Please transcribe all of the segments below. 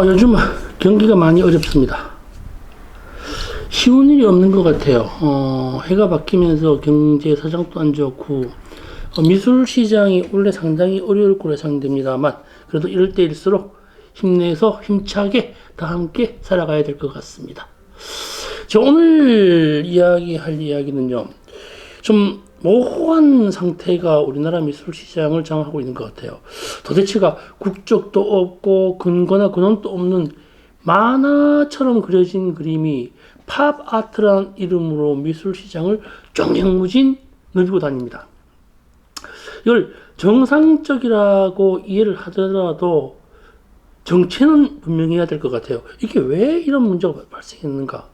요즘 경기가 많이 어렵습니다. 쉬운 일이 없는 것 같아요. 해가 바뀌면서 경제 사정도 안 좋고, 미술 시장이 원래 상당히 어려울 거로 예상됩니다만, 그래도 이럴 때일수록 힘내서 힘차게 다 함께 살아가야 될 것 같습니다. 저 오늘 이야기할 이야기는요, 좀 모호한 상태가 우리나라 미술 시장을 장악하고 있는 것 같아요. 도대체가 국적도 없고 근거나 근원도 없는 만화처럼 그려진 그림이 팝 아트라는 이름으로 미술 시장을 쫑영무진 누비고 다닙니다. 이걸 정상적이라고 이해를 하더라도 정체는 분명히 해야 될 것 같아요. 이게 왜 이런 문제가 발생했는가?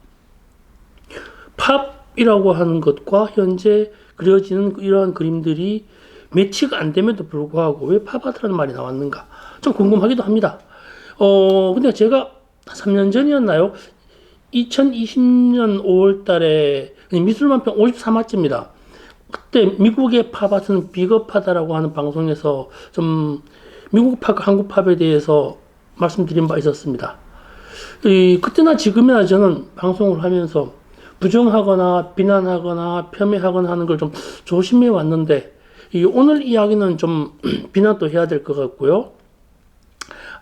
팝이라고 하는 것과 현재 그려지는 이러한 그림들이 매치가 안 됨에도 불구하고 왜 팝아트라는 말이 나왔는가? 좀 궁금하기도 합니다. 근데 제가 3년 전이었나요? 2020년 5월 달에 미술만평 53화째입니다. 그때 미국의 팝아트는 비겁하다라고 하는 방송에서 좀 미국 팝과 한국 팝에 대해서 말씀드린 바 있었습니다. 그때나 지금이나 저는 방송을 하면서 부정하거나 비난하거나 폄훼하거나 하는 걸 좀 조심해 왔는데, 오늘 이야기는 좀 비난도 해야 될 것 같고요.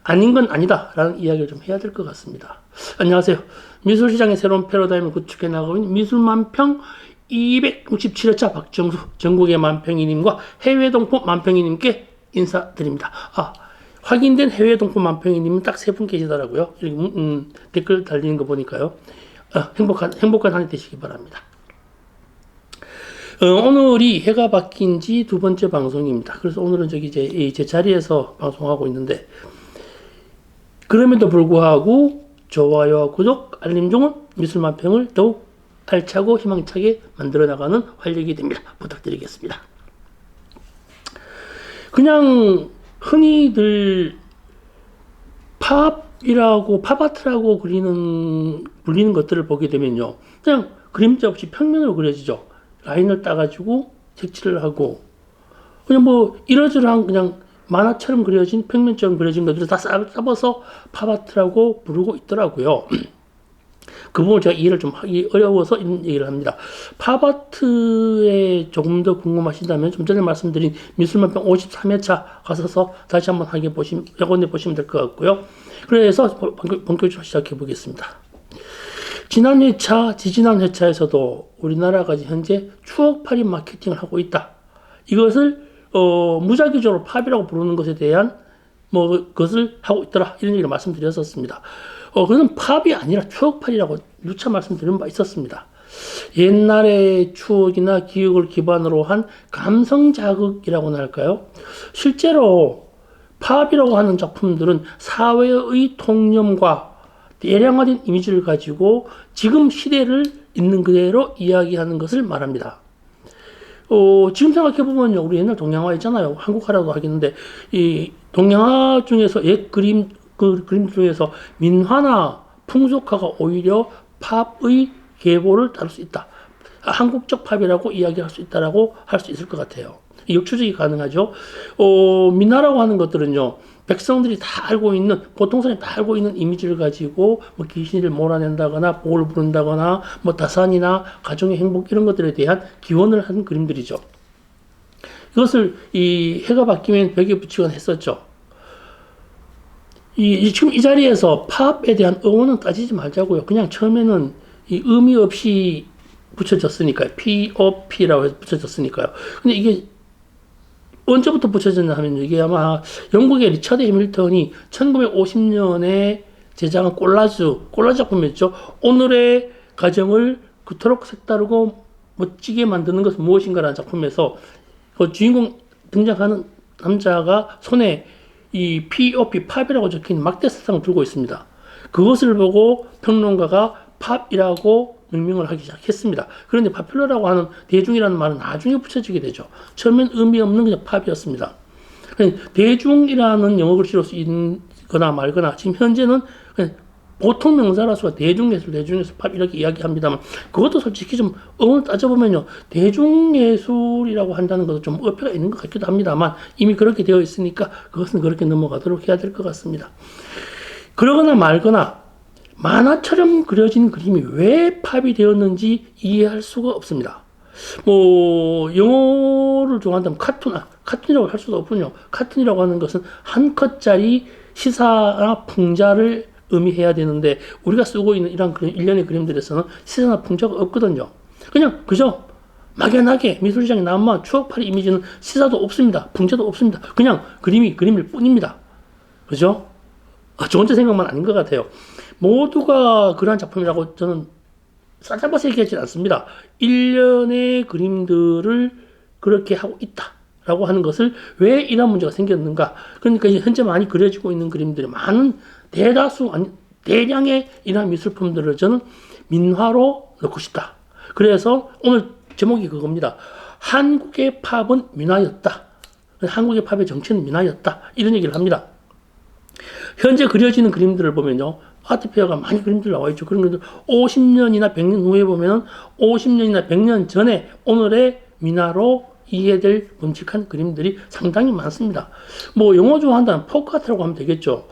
아닌 건 아니다 라는 이야기를 좀 해야 될 것 같습니다. 안녕하세요. 미술시장의 새로운 패러다임을 구축해 나가고 있는 미술만평 267회차 박정수 전국의 만평이님과 해외 동포 만평이님께 인사드립니다. 확인된 해외 동포 만평이님은 딱 3분 계시더라고요. 이렇게 댓글 달리는 거 보니까요. 행복한 한 해 되시기 바랍니다. 오늘이 해가 바뀐 지 2번째 방송입니다. 그래서 오늘은 제 자리에서 방송하고 있는데, 그럼에도 불구하고 좋아요와 구독, 알림 종은 미술만평을 더욱 알차고 희망차게 만들어 나가는 활력이 됩니다. 부탁드리겠습니다. 그냥 흔히들 팝아트라고 불리는 것들을 보게 되면요, 그냥 그림자 없이 평면으로 그려지죠. 라인을 따가지고 색칠을 하고, 그냥 이러저러한 그냥 만화처럼 그려진, 평면처럼 그려진 것들을 다 싸버서 팝아트라고 부르고 있더라고요. 그 부분을 제가 이해를 좀 하기 어려워서 이런 얘기를 합니다. 팝아트에 조금 더 궁금하시다면 좀 전에 말씀드린 미술만평 53회차 가셔서 다시 한번 확인해 보시면 될 것 같고요. 그래서 본격적으로 시작해 보겠습니다. 지난 회차, 지지난 회차에서도 우리나라가 현재 추억팔이 마케팅을 하고 있다. 이것을 무작위적으로 팝이라고 부르는 것에 대한 그것을 하고 있더라, 이런 얘기를 말씀드렸었습니다. 그건 팝이 아니라 추억팔이라고 누차 말씀드린 바 있었습니다. 옛날의 추억이나 기억을 기반으로 한 감성 자극이라고나 할까요? 실제로 팝이라고 하는 작품들은 사회의 통념과 대량화된 이미지를 가지고 지금 시대를 있는 그대로 이야기하는 것을 말합니다. 지금 생각해보면요, 우리 옛날 동양화 있잖아요. 한국화라고 하겠는데, 이 동양화 중에서 옛 그림 중에서 민화나 풍속화가 오히려 팝의 계보를 다룰 수 있다. 한국적 팝이라고 이야기할 수 있다라고 할 수 있을 것 같아요. 역추적이 가능하죠. 민화라고 하는 것들은요, 백성들이 다 알고 있는, 보통 사람이 다 알고 있는 이미지를 가지고 귀신을 몰아낸다거나 복을 부른다거나 다산이나 가정의 행복 이런 것들에 대한 기원을 한 그림들이죠. 이것을 이 해가 바뀌면 벽에 붙이곤 했었죠. 지금 이 자리에서 팝에 대한 응원은 따지지 말자고요. 그냥 처음에는 이 의미 없이 붙여졌으니까요. POP라고 해서 붙여졌으니까요. 근데 이게 언제부터 붙여졌냐 하면, 이게 아마 영국의 리처드 해밀턴이 1950년에 제작한 콜라주 작품이었죠. 오늘의 가정을 그토록 색다르고 멋지게 만드는 것은 무엇인가라는 작품에서 그 주인공 등장하는 남자가 손에 이 POP, 팝이라고 적힌 막대사상을 들고 있습니다. 그것을 보고 평론가가 팝이라고 명명을 하기 시작했습니다. 그런데 파퓰러라고 하는 대중이라는 말은 나중에 붙여지게 되죠. 처음엔 의미 없는 그냥 팝이었습니다. 대중이라는 영어 글씨로 쓰이거나 말거나, 지금 현재는 그냥 보통 명사라서 대중예술 팝 이렇게 이야기합니다만, 그것도 솔직히 좀 어원을 따져보면요, 대중예술이라고 한다는 것도 좀 어폐가 있는 것 같기도 합니다만, 이미 그렇게 되어 있으니까 그것은 그렇게 넘어가도록 해야 될 것 같습니다. 그러거나 말거나 만화처럼 그려진 그림이 왜 팝이 되었는지 이해할 수가 없습니다. 뭐 영어를 좋아한다면 카툰이라고 할 수도 없군요. 카툰이라고 하는 것은 한 컷짜리 시사나 풍자를 의미해야 되는데 우리가 쓰고 있는 이런 일련의 그림들에서는 시사나 풍자가 없거든요. 그냥 그저 막연하게 미술시장에 나오면 추억팔이 이미지는 시사도 없습니다. 풍자도 없습니다. 그냥 그림일 뿐입니다. 그죠? 저 혼자 생각만 아닌 것 같아요. 모두가 그러한 작품이라고 저는 싸잡아서 얘기하지 않습니다. 일련의 그림들을 그렇게 하고 있다라고 하는 것을 왜 이런 문제가 생겼는가. 그러니까 현재 많이 그려지고 있는 그림들이 많은 대량의 이러한 미술품들을 저는 민화로 넣고 싶다. 그래서 오늘 제목이 그겁니다. 한국의 팝은 민화였다. 한국의 팝의 정체는 민화였다. 이런 얘기를 합니다. 현재 그려지는 그림들을 보면요. 아트페어가 많이 그림들 나와 있죠. 그런 것들 50년이나 100년 후에 보면은 50년이나 100년 전에 오늘의 민화로 이해될 끔찍한 그림들이 상당히 많습니다. 뭐 영어 좋아한다면 포크 아트라고 하면 되겠죠.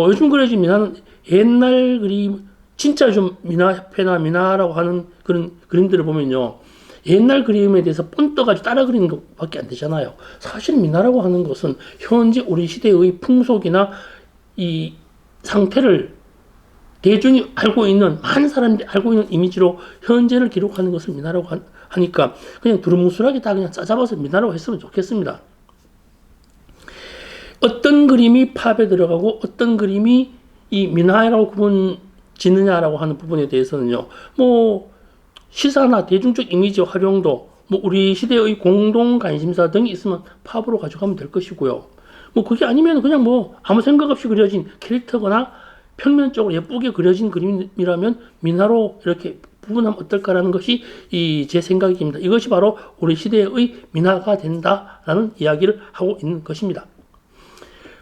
요즘 그려진 민화는 옛날 그림, 진짜 좀 민화협회나 민화라고 하는 그런 그림들을 보면요. 옛날 그림에 대해서 뻔 떠가지고 따라 그리는 것밖에 안 되잖아요. 사실 민화라고 하는 것은 현재 우리 시대의 풍속이나 이 상태를 대중이 알고 있는, 많은 사람들이 알고 있는 이미지로 현재를 기록하는 것을 민화라고 하니까 그냥 두루뭉술하게 다 그냥 짜잡아서 민화라고 했으면 좋겠습니다. 어떤 그림이 팝에 들어가고 어떤 그림이 이 민화라고 구분 짓느냐라고 하는 부분에 대해서는요, 뭐 시사나 대중적 이미지 활용도, 뭐 우리 시대의 공동 관심사 등이 있으면 팝으로 가져가면 될 것이고요. 뭐 그게 아니면 그냥 뭐 아무 생각 없이 그려진 캐릭터거나 평면적으로 예쁘게 그려진 그림이라면 민화로 이렇게 부분하면 어떨까라는 것이 제 생각입니다. 이것이 바로 우리 시대의 민화가 된다라는 이야기를 하고 있는 것입니다.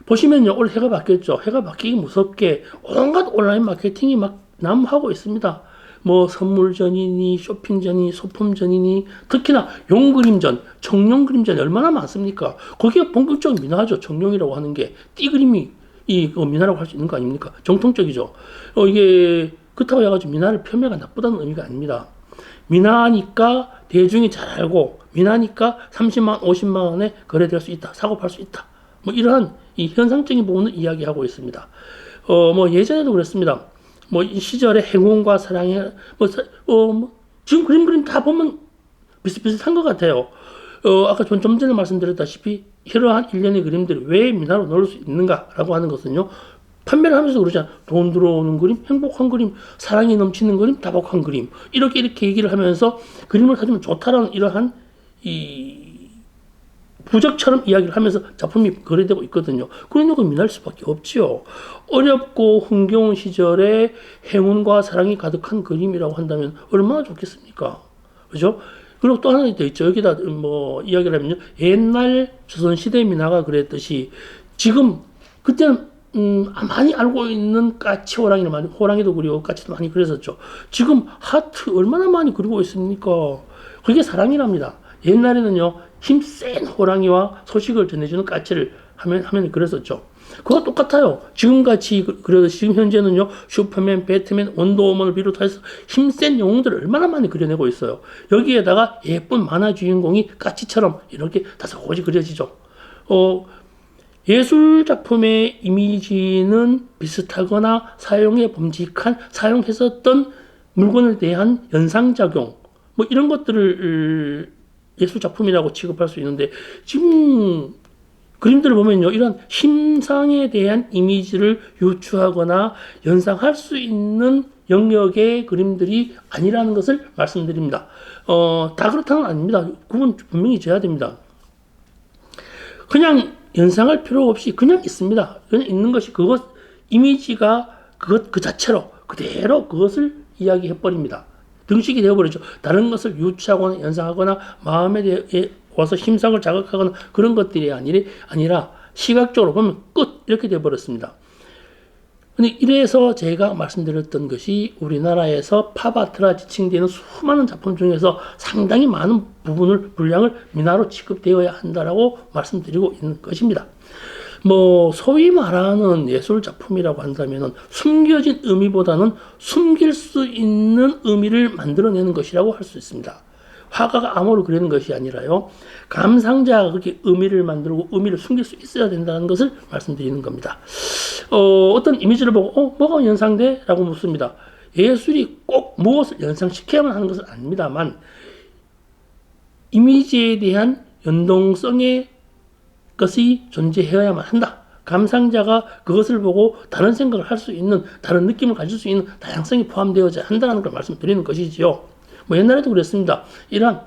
보시면요, 올 해가 바뀌었죠. 해가 바뀌기 무섭게 온갖 온라인 마케팅이 막 난무하고 있습니다. 뭐 선물전이니 쇼핑전이니 소품전이니 특히나 용그림전, 청룡그림전 얼마나 많습니까? 거기에 본격적인 민화죠. 청룡이라고 하는 게 띠그림이 민화라고 할 수 있는 거 아닙니까? 정통적이죠. 이게 그렇다고 해가지고 민화를 폄훼가 나쁘다는 의미가 아닙니다. 민화니까 대중이 잘 알고 민화니까 30만 50만 원에 거래될 수 있다. 사고 팔 수 있다. 뭐 이러한 이 현상적인 부분을 이야기하고 있습니다. 뭐 예전에도 그랬습니다. 뭐 이 시절의 행운과 사랑의 지금 그림 다 보면 비슷비슷한 것 같아요. 아까 좀 전에 말씀드렸다시피 이러한 일련의 그림들이 왜 민화로 넣을 수 있는가라고 하는 것은요, 판매를 하면서 그러잖아. 돈 들어오는 그림, 행복한 그림, 사랑이 넘치는 그림, 다복한 그림, 이렇게 얘기를 하면서 그림을 사주면 좋다라는 이러한 부적처럼 이야기를 하면서 작품이 거래되고 있거든요. 그러니까 민화일 수밖에 없지요. 어렵고 흥겨운 시절에 행운과 사랑이 가득한 그림이라고 한다면 얼마나 좋겠습니까? 그죠? 그리고 또 하나 더 있죠. 여기다 뭐 이야기를 하면요. 옛날 조선시대 민화가 그랬듯이 지금 그때는 많이 알고 있는 까치 호랑이를 많이, 호랑이도 그리고 까치도 많이 그렸었죠. 지금 하트 얼마나 많이 그리고 있습니까? 그게 사랑이랍니다. 옛날에는요, 힘센 호랑이와 소식을 전해주는 까치를 하면 그랬었죠. 그거 똑같아요. 지금같이 그려도 지금 현재는요, 슈퍼맨, 배트맨, 원더우먼을 비롯해서 힘센 영웅들을 얼마나 많이 그려내고 있어요. 여기에다가 예쁜 만화 주인공이 까치처럼 이렇게 다소곳이 그려지죠. 예술 작품의 이미지는 비슷하거나 사용에 범직한, 사용했었던 물건에 대한 연상작용, 뭐 이런 것들을 예술 작품이라고 취급할 수 있는데, 지금 그림들을 보면요, 이런 심상에 대한 이미지를 유추하거나 연상할 수 있는 영역의 그림들이 아니라는 것을 말씀드립니다. 다 그렇다는 건 아닙니다. 구분 분명히 져야 됩니다. 그냥 연상할 필요 없이 그냥 있습니다. 그냥 있는 것이 그것, 이미지가 그 자체로 그대로 그것을 이야기해버립니다. 등식이 되어버리죠. 다른 것을 유추하거나 연상하거나 마음에 대해 와서 심상을 자극하거나 그런 것들이 아니라 시각적으로 보면 끝 이렇게 되어버렸습니다. 근데 이래서 제가 말씀드렸던 것이 우리나라에서 팝아트라 지칭되는 수많은 작품 중에서 상당히 많은 분량을 민화로 취급되어야 한다라고 말씀드리고 있는 것입니다. 소위 말하는 예술 작품이라고 한다면은 숨겨진 의미보다는 숨길 수 있는 의미를 만들어내는 것이라고 할 수 있습니다. 화가가 암호를 그리는 것이 아니라요, 감상자가 그렇게 의미를 만들고 의미를 숨길 수 있어야 된다는 것을 말씀드리는 겁니다. 어떤 이미지를 보고 뭐가 연상돼? 라고 묻습니다. 예술이 꼭 무엇을 연상시켜야만 하는 것은 아닙니다만 이미지에 대한 연동성의 것이 존재해야만 한다. 감상자가 그것을 보고 다른 생각을 할 수 있는, 다른 느낌을 가질 수 있는 다양성이 포함되어야 한다는 걸 말씀드리는 것이지요. 옛날에도 그랬습니다. 이러한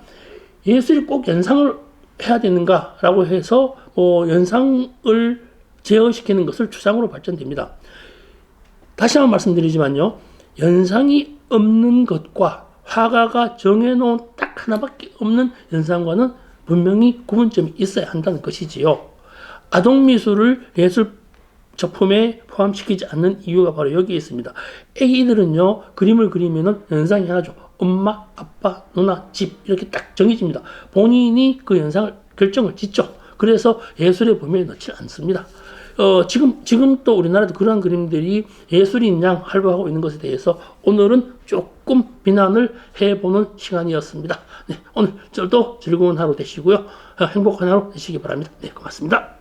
예술이 꼭 연상을 해야 되는가라고 해서 연상을 제어시키는 것을 추상으로 발전됩니다. 다시 한번 말씀드리지만요, 연상이 없는 것과 화가가 정해놓은 딱 하나밖에 없는 연상과는 분명히 구분점이 있어야 한다는 것이지요. 아동미술을 예술 작품에 포함시키지 않는 이유가 바로 여기에 있습니다. 애기들은요, 그림을 그리면은 연상이 하나죠. 엄마, 아빠, 누나, 집 이렇게 딱 정해집니다. 본인이 그 연상을 결정을 짓죠. 그래서 예술의 범위에 넣지 않습니다. 지금 또 우리나라도 그러한 그림들이 예술인 양 활보하고 있는 것에 대해서 오늘은 조금 비난을 해보는 시간이었습니다. 네, 오늘도 즐거운 하루 되시고요. 행복한 하루 되시기 바랍니다. 네, 고맙습니다.